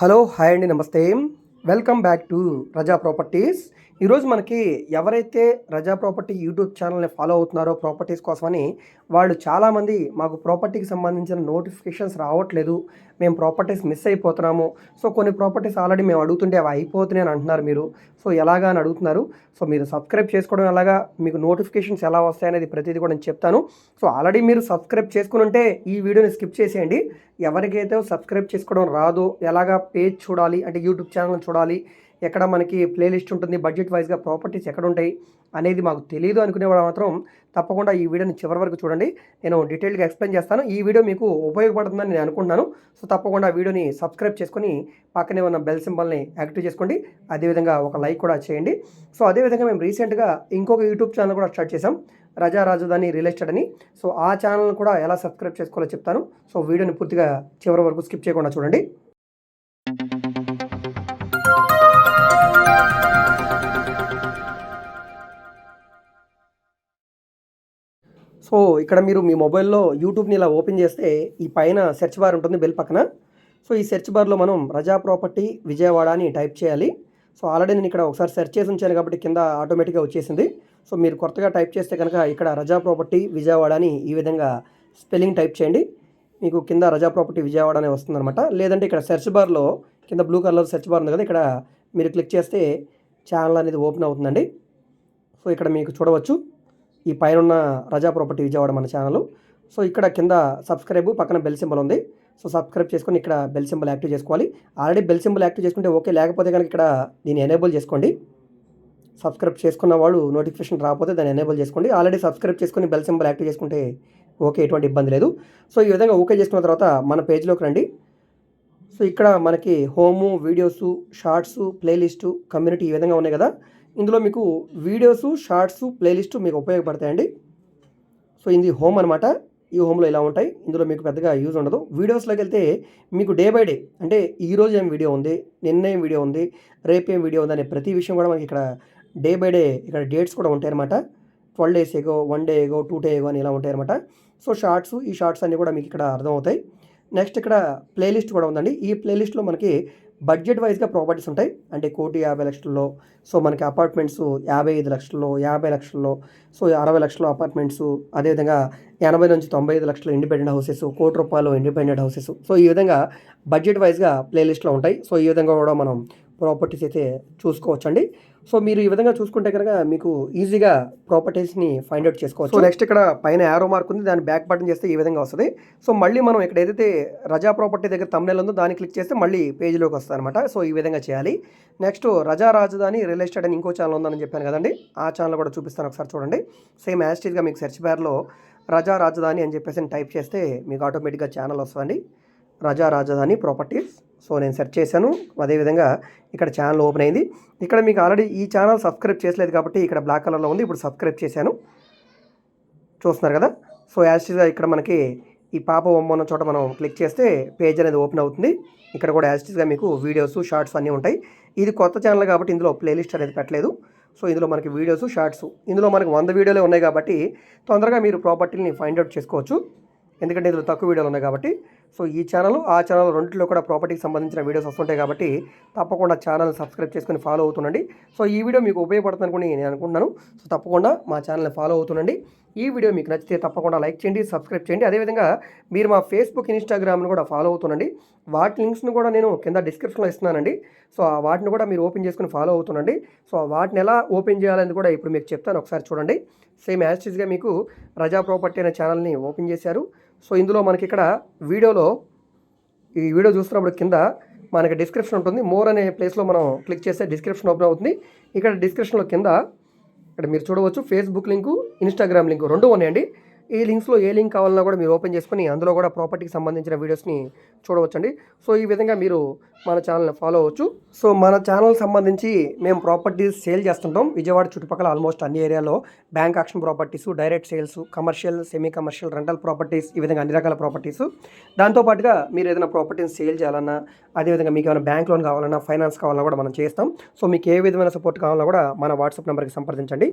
Hello hi అండి నమస్తే. Welcome back to Raza properties. ఈరోజు మనకి ఎవరైతే రజా ప్రాపర్టీ యూట్యూబ్ ఛానల్ని ఫాలో అవుతున్నారో ప్రాపర్టీస్ కోసమని వాళ్ళు చాలామంది మాకు ప్రాపర్టీకి సంబంధించిన నోటిఫికేషన్స్ రావట్లేదు, మేము ప్రాపర్టీస్ మిస్ అయిపోతున్నాము. సో కొన్ని ప్రాపర్టీస్ ఆల్రెడీ మేము అడుగుతుంటే అవి అయిపోతున్నాయి అని అంటున్నారు మీరు. సో ఎలాగా అని అడుగుతున్నారు. సో మీరు సబ్స్క్రైబ్ చేసుకోవడం ఎలాగా, మీకు నోటిఫికేషన్స్ ఎలా వస్తాయనేది ప్రతిదీ కూడా నేను చెప్తాను. సో ఆల్రెడీ మీరు సబ్స్క్రైబ్ చేసుకుని ఉంటే ఈ వీడియోని స్కిప్ చేసేయండి. ఎవరికైతే సబ్స్క్రైబ్ చేసుకోవడం రాదో, ఎలాగా పేజ్ చూడాలి అంటే యూట్యూబ్ ఛానల్ చూడాలి, ఎక్కడ మనకి ప్లేలిస్ట్ ఉంటుంది, బడ్జెట్ వైజ్గా ప్రాపర్టీస్ ఎక్కడ ఉంటాయి అనేది మాకు తెలియదు అనుకునేవాడు మాత్రం తప్పకుండా ఈ వీడియోని చివరి వరకు చూడండి. నేను డీటెయిల్గా ఎక్స్ప్లెయిన్ చేస్తాను. ఈ వీడియో మీకు ఉపయోగపడుతుందని నేను అనుకుంటున్నాను. సో తప్పకుండా ఆ వీడియోని సబ్స్క్రైబ్ చేసుకొని పక్కనే ఉన్న బెల్ సింబల్ని యాక్టివ్ చేసుకోండి. అదేవిధంగా ఒక లైక్ కూడా చేయండి. సో అదేవిధంగా మేము రీసెంట్గా ఇంకొక యూట్యూబ్ ఛానల్ కూడా స్టార్ట్ చేసాం, రజా రాజధాని రియల్ ఎస్టేట్ అని. సో ఆ ఛానల్ కూడా ఎలా సబ్స్క్రైబ్ చేసుకోవాలో చెప్తాను. సో వీడియోని పూర్తిగా చివరి వరకు స్కిప్ చేయకుండా చూడండి. సో ఇక్కడ మీరు మీ మొబైల్లో యూట్యూబ్ని ఇలా ఓపెన్ చేస్తే ఈ పైన సెర్చ్ బార్ ఉంటుంది బెల్ పక్కన. సో ఈ సెర్చ్ బార్లో మనం రజా ప్రాపర్టీ విజయవాడ అని టైప్ చేయాలి. సో ఆల్రెడీ నేను ఇక్కడ ఒకసారి సెర్చ్ చేసి ఉంచాను కాబట్టి కింద ఆటోమేటిక్గా వచ్చేసింది. సో మీరు కొత్తగా టైప్ చేస్తే కనుక ఇక్కడ రజా ప్రాపర్టీ విజయవాడ అని ఈ విధంగా స్పెల్లింగ్ టైప్ చేయండి. మీకు కింద రజా ప్రాపర్టీ విజయవాడ అనే వస్తుందన్నమాట. లేదంటే ఇక్కడ సెర్చ్ బార్లో కింద బ్లూ కలర్ సెర్చ్ బార్ ఉంది కదా, ఇక్కడ మీరు క్లిక్ చేస్తే ఛానల్ అనేది ఓపెన్ అవుతుందండి. సో ఇక్కడ మీకు చూడవచ్చు ఈ పైన ఉన్న రజా ప్రాపర్టీ విజయవాడ మన ఛానల్. సో ఇక్కడ కింద సబ్స్క్రైబ్ పక్కన బెల్ సింబల్ ఉంది. సో సబ్స్క్రైబ్ చేసుకొని ఇక్కడ బెల్ సింబల్ యాక్టివ్ చేసుకోవాలి. ఆల్రెడీ బెల్ సింబల్ యాక్టివ్ చేసుకుంటే ఓకే, లేకపోతే కనుక ఇక్కడ దీన్ని ఎనేబుల్ చేసుకోండి. సబ్స్క్రైబ్ చేసుకున్న వాళ్ళు నోటిఫికేషన్ రాకపోతే దాన్ని ఎనేబుల్ చేసుకోండి. ఆల్రెడీ సబ్స్క్రైబ్ చేసుకుని బెల్ సింబల్ యాక్టివ్ చేసుకుంటే ఓకే, ఎటువంటి ఇబ్బంది లేదు. సో ఈ విధంగా ఓకే చేసుకున్న తర్వాత మన పేజ్లోకి రండి. సో ఇక్కడ మనకి home, videos, shorts, playlist, community ఈ విధంగా ఉన్నాయి కదా. ఇందులో మీకు వీడియోసు, షార్ట్సు, ప్లేలిస్టు మీకు ఉపయోగపడతాయండి. సో ఇది హోమ్ అనమాట. ఈ హోమ్లో ఇలా ఉంటాయి. ఇందులో మీకు పెద్దగా యూజ్ ఉండదు. వీడియోస్లోకి వెళ్తే మీకు డే బై డే అంటే ఈరోజు ఏం వీడియో ఉంది, నిన్న ఏం వీడియో ఉంది, రేపేం వీడియో ఉంది అనే ప్రతి విషయం కూడా మనకి ఇక్కడ డే బై డే ఇక్కడ డేట్స్ కూడా ఉంటాయి అనమాట. 12 days ఏగో, 1 day ఏగో, 2 day ఏగో అని ఇలా ఉంటాయి అనమాట. సో ఈ షార్ట్స్ అన్నీ కూడా మీకు ఇక్కడ అర్థమవుతాయి. నెక్స్ట్ ఇక్కడ ప్లేలిస్ట్ కూడా ఉందండి. ఈ ప్లేలిస్ట్లో మనకి బడ్జెట్ వైజ్గా ప్రాపర్టీస్ ఉంటాయి. అంటే 1,50,00,000లో సో మనకి అపార్ట్మెంట్స్ 55 లక్షల్లో, 50 లక్షల్లో, సో 60 లక్షల అపార్ట్మెంట్స్, అదేవిధంగా 80 నుంచి 95 లక్షల independent houses, ₹1,00,00,000 independent houses. So ఈ విధంగా బడ్జెట్ వైజ్గా ప్లేలిస్ట్లో ఉంటాయి. సో ఈ విధంగా కూడా మనం ప్రాపర్టీస్ అయితే చూసుకోవచ్చండి. సో మీరు ఈ విధంగా చూసుకుంటే కనుక మీకు ఈజీగా ప్రాపర్టీస్ని ఫైండ్ అవుట్ చేసుకోవచ్చు. సో నెక్స్ట్ ఇక్కడ పైన యారో మార్క్ ఉంది, దాన్ని బ్యాక్ బటన్ చేస్తే ఈ విధంగా వస్తుంది. సో మళ్ళీ మనం ఇక్కడ ఏదైతే రజా ప్రాపర్టీ దగ్గర థంబ్నెయిల్ ఉందో దాన్ని క్లిక్ చేస్తే మళ్ళీ పేజ్లోకి వస్తుంది అనమాట. సో ఈ విధంగా చేయాలి. నెక్స్ట్ రజా రాజధాని రియల్ ఎస్టేట్ అని ఇంకో ఛానల్ ఉందని చెప్పాను కదండి, ఆ ఛానల్ కూడా చూపిస్తాను, ఒకసారి చూడండి. సేమ్ యాస్టీజ్గా మీకు సెర్చ్ బార్లో రజా రాజధాని అని చెప్పేసి టైప్ చేస్తే మీకు ఆటోమేటిక్గా ఛానల్ వస్తుందండి, రజా రాజధాని ప్రాపర్టీస్. సో నేను సెర్చ్ చేశాను, అదేవిధంగా ఇక్కడ ఛానల్ ఓపెన్ అయింది. ఇక్కడ మీకు ఆల్రెడీ ఈ ఛానల్ సబ్స్క్రైబ్ చేసలేదు కాబట్టి ఇక్కడ బ్లాక్ కలర్లో ఉంది. ఇప్పుడు సబ్స్క్రైబ్ చేశాను, చూస్తున్నారు కదా. సో యాస్టీజ్గా ఇక్కడ మనకి ఈ పాప బొమ్మ ఉన్న చోట మనం క్లిక్ చేస్తే పేజ్ అనేది ఓపెన్ అవుతుంది. ఇక్కడ కూడా యాస్టీజ్గా మీకు వీడియోస్, షార్ట్స్ అన్నీ ఉంటాయి. ఇది కొత్త ఛానల్ కాబట్టి ఇందులో ప్లేలిస్ట్ అనేది పెట్టలేదు. సో ఇందులో మనకి వీడియోస్, షార్ట్స్, ఇందులో మనకి 100 వీడియోలే ఉన్నాయి కాబట్టి తొందరగా మీరు ప్రాపర్టీని ఫైండ్ అవుట్ చేసుకోవచ్చు. ఎందుకంటే ఇందులో తక్కువ వీడియోలు ఉన్నాయి కాబట్టి. సో ఈ ఛానల్, ఆ ఛానల్ రెండింటిలో కూడా ప్రాపర్టీకి సంబంధించిన వీడియోస్ వస్తుంటాయి కాబట్టి తప్పకుండా ఛానల్ సబ్స్క్రైబ్ చేసుకొని ఫాలో అవుతుండండి. సో ఈ వీడియో మీకు ఉపయోగపడుతుంది అనుకుని నేను అనుకుంటున్నాను. సో తప్పకుండా మా ఛానల్ని ఫాలో అవుతుండండి. ఈ వీడియో మీకు నచ్చితే తప్పకుండా లైక్ చేయండి, సబ్స్క్రైబ్ చేయండి. అదేవిధంగా మీరు మా ఫేస్బుక్, ఇన్స్టాగ్రామ్ను కూడా ఫాలో అవుతుండండి. వాటి లింక్స్ను కూడా నేను కింద డిస్క్రిప్షన్లో ఇస్తున్నానండి. సో వాటిని కూడా మీరు ఓపెన్ చేసుకుని ఫాలో అవుతుండండి. సో వాటిని ఎలా ఓపెన్ చేయాలని కూడా ఇప్పుడు మీకు చెప్తాను, ఒకసారి చూడండి. సేమ్ యాస్టీజ్గా మీకు రజా ప్రాపర్టీ అనే ఛానల్ని ఓపెన్ చేశారు. సో ఇందులో మనకి ఇక్కడ ఈ వీడియో చూస్తున్నప్పుడు కింద మనకి డిస్క్రిప్షన్ ఉంటుంది. మోర్ అనే ప్లేస్లో మనం క్లిక్ చేస్తే డిస్క్రిప్షన్ ఓపెన్ అవుతుంది. ఇక్కడ డిస్క్రిప్షన్లో కింద ఇక్కడ మీరు చూడవచ్చు ఫేస్బుక్ లింకు, ఇన్స్టాగ్రామ్ లింకు రెండు ఉన్నాయండి. ఈ లింక్స్లో ఏ లింక్ కావాలన్నా కూడా మీరు ఓపెన్ చేసుకొని అందులో కూడా ప్రాపర్టీకి సంబంధించిన వీడియోస్ని చూడవచ్చండి. సో ఈ విధంగా మీరు మన ఛానల్ని ఫాలో అవ్వచ్చు. సో మన ఛానల్ సంబంధించి మేము ప్రాపర్టీస్ సేల్ చేస్తుంటాం విజయవాడ చుట్టుపక్కల ఆల్మోస్ట్ అన్ని ఏరియాలో. Bank auction properties, direct sales, commercial, semi commercial, rental properties, ఈ విధంగా అన్ని రకాల ప్రాపర్టీస్. దాంతోపాటుగా మీరు ఏదైనా ప్రాపర్టీని సేల్ చేయాలన్నా, అదేవిధంగా మీకు ఏమైనా బ్యాంక్ లోన్ కావాలన్నా, ఫైనాన్స్ కావాలన్నా కూడా మనం చేస్తాం. సో మీకు ఏ విధమైన సపోర్ట్ కావాలన్నా కూడా మన వాట్సాప్ నెంబర్కి సంప్రదించండి.